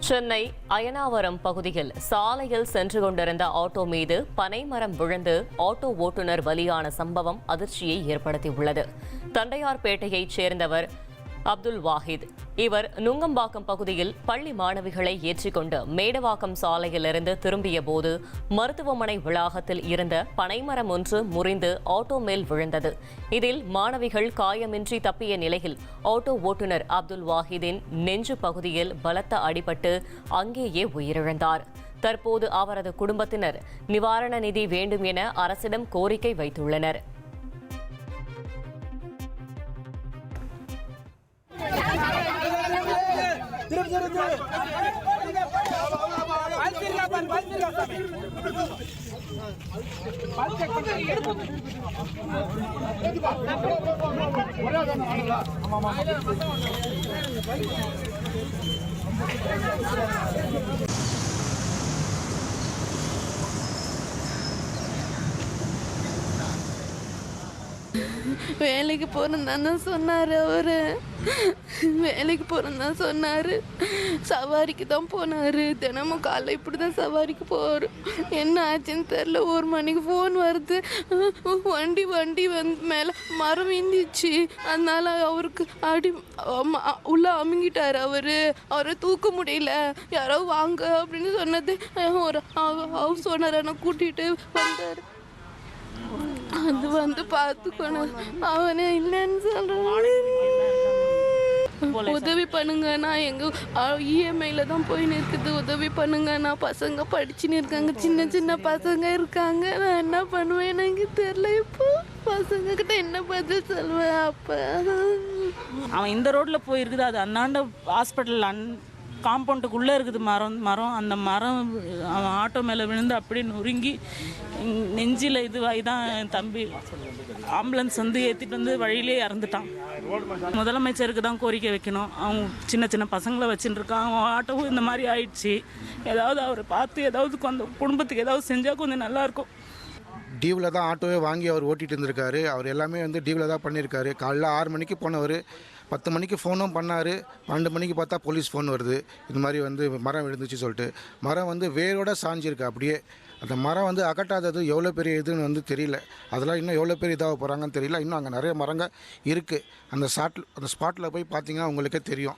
சென்னை அயனாவரம் பகுதியில் சாலையில் சென்று கொண்டிருந்த ஆட்டோ மீது பனைமரம் விழுந்து ஆட்டோ ஓட்டுநர் பலியான சம்பவம் அதிர்ச்சியை ஏற்படுத்தியுள்ளது. தண்டையார்பேட்டையைச் சேர்ந்தவர் அப்துல் வாஹித். இவர் நுங்கம்பாக்கம் பகுதியில் பள்ளி மாணவிகளை ஏற்றிக்கொண்டு மேடவாக்கம் சாலையிலிருந்து திரும்பிய போது மருத்துவமனை வளாகத்தில் இருந்த பனைமரம் ஒன்று முறிந்து ஆட்டோ மேல் விழுந்தது. இதில் மாணவிகள் காயமின்றி தப்பிய நிலையில் ஆட்டோ ஓட்டுநர் அப்துல் வாஹிதின் நெஞ்சு பகுதியில் பலத்த அடிபட்டு அங்கேயே உயிரிழந்தார். தற்போது அவரது குடும்பத்தினர் நிவாரண நிதி வேண்டும் என அரசிடம் கோரிக்கை வைத்துள்ளனர். வேலைக்கு போறேன்னு சொன்னார். அவரு வேலைக்கு போறேன்னு சொன்னார். சவாரிக்கு தான் போனார். தினமும் காலைல இப்படி தான் சவாரிக்கு போவார். என்ன ஆச்சுன்னு தெரில. 1 மணிக்கு ஃபோன் வருது, வண்டி மேலே மரம் விந்துச்சு, அதனால அவருக்கு உள்ள அமுங்கிட்டார். அவரை தூக்க முடியல, யாரோ வாங்க அப்படின்னு சொன்னது. ஒரு ஹவுஸ் ஓனரை கூட்டிகிட்டு வந்தார். அது பார்த்துக்கணும். அவனே இல்லைன்னு சொல்றான். உதவி பண்ணுங்கண்ணா, எங்க இஎம்ஐல தான் போயின்னு இருக்குது. உதவி பண்ணுங்கண்ணா. பசங்க படிச்சுன்னு இருக்காங்க, சின்ன பசங்க இருக்காங்க. நான் என்ன பண்ணுவேன் எனக்கு தெரியல. இப்போ பசங்க கிட்ட என்ன பதில் சொல்லுவேன்? அப்ப அவன் இந்த ரோட்ல போயிருக்குது. அது அந்தாண்ட ஹாஸ்பிட்டல் காம்பவுண்டுக்குள்ளே இருக்குது மரம். அந்த மரம் அவன் ஆட்டோ மேலே விழுந்து அப்படியே நொறுங்கி நெஞ்சில் இதுவாகி தான் என் தம்பி ஆம்புலன்ஸ் ஏற்றிட்டு வழியிலே இறந்துட்டான். முதலமைச்சருக்கு தான் கோரிக்கை வைக்கணும். அவங்க சின்ன பசங்களை வச்சுட்டு இருக்கான். அவன் ஆட்டோவும் இந்த மாதிரி ஆயிடுச்சு. ஏதாவது அவரை பார்த்து ஏதாவது அந்த குடும்பத்துக்கு ஏதாவது செஞ்சால் கொஞ்சம் நல்லாயிருக்கும். டியூவில் தான் ஆட்டோவே வாங்கி அவர் ஓட்டிகிட்டு இருந்திருக்காரு. அவர் எல்லாமே டியூவில் தான் பண்ணியிருக்காரு. காலைல 6 மணிக்கு போனவர் 10 மணிக்கு ஃபோனும் பண்ணார். 12 மணிக்கு பார்த்தா போலீஸ் ஃபோன் வருது. இது மாதிரி மரம் விழுந்துச்சு சொல்லிட்டு. மரம் வேரோட சாஞ்சிருக்கு அப்படியே. அந்த மரம் அகட்டாதது எவ்வளோ பெரிய இதுன்னு தெரியல. அதெல்லாம் இன்னும் எவ்வளோ பேர் இதாக போகிறாங்கன்னு தெரியல. இன்னும் அங்கே நிறைய மரங்கள் இருக்குது. அந்த ஸ்பாட்டில் போய் பார்த்தீங்கன்னா உங்களுக்கே தெரியும்.